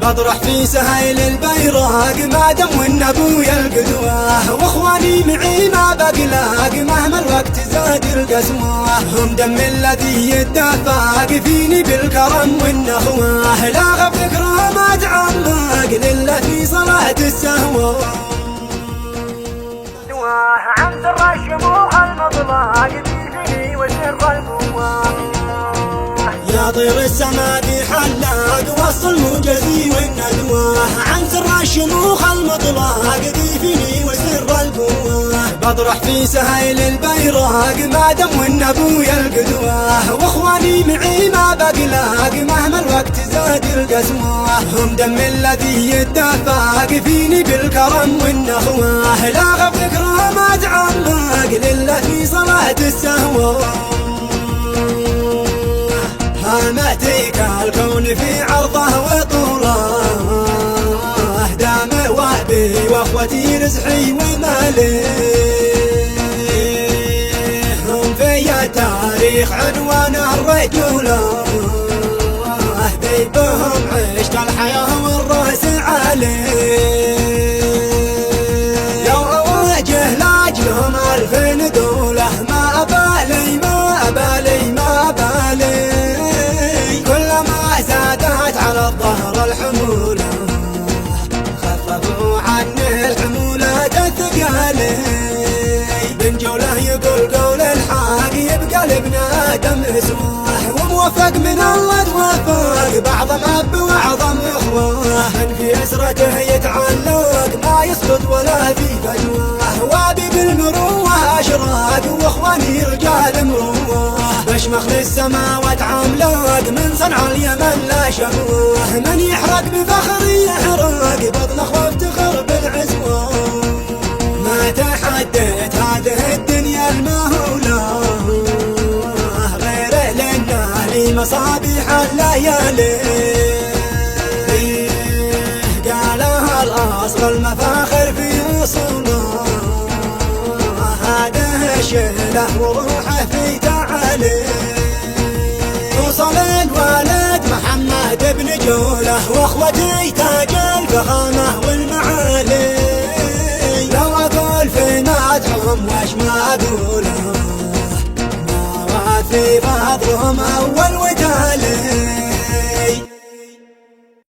بطرح في سهيل البيراق ما دم وان ابويا القدوه، واخواني معي ما بقلاق مهما الوقت زاد القسوه. هم دم الذي يتدفق فيني بالكرم والنخوه، لا غب فكره ما تعمق لله في صلاه السهوه. عن سر الشموخ المطلق فيني وسر القوه، يا طير السمادي حلاق وسط الموجزي والندوه. عن سر الشموخ المطلق فيني وسر القوه، بطرح في سهيل البيراق ما دم وان ابويا القدوه، واخواني معي ما بقلاق مهما الوقت زاد القسوه. هم دم الذي يتدفق فيني بالكرم والنخوه، لا غب فكره ما تعمق لله في صلاه السهوه. هامتك الكون في عرضه وطوله، دام وهبي واخوتي رزحي ومالي. هم في التاريخ عنوان الرجوله، بهم عشت الحياه والراس علي. لو اواجه لاجلهم 1000 دوله ما ابالي ما ابالي ما ابالي. كلما زادت على الظهر الحموله خففوا عني الحموله الثقالي. بن جوله يقول قول الحق يبقى لابن ادم اسواه، وموفق من الله توفق بعضم اب واعظم اخوه. من في اسرته يتعلق ما يسقط ولا في فجوه، وابي بالمروه اشراق واخواني رجال مروه. بشمخ للسماوات عملاق من صنع اليمن لا شبوه. من يحرق بفخر يحرق بطنخ وافتخر بالعزوه. ما تحديت هذه الدنيا المهوله غير لنا لي مصابيح الليالي. قالها الاصل المفاخر في اصوله، هذه شيله وروحه في تعالي. وصل الوالد محمد بن جوله واخوتي تاج الفخامه والمعالي. لو اقول في مدحهم وش ما اقوله، ما وافي فضلهم اول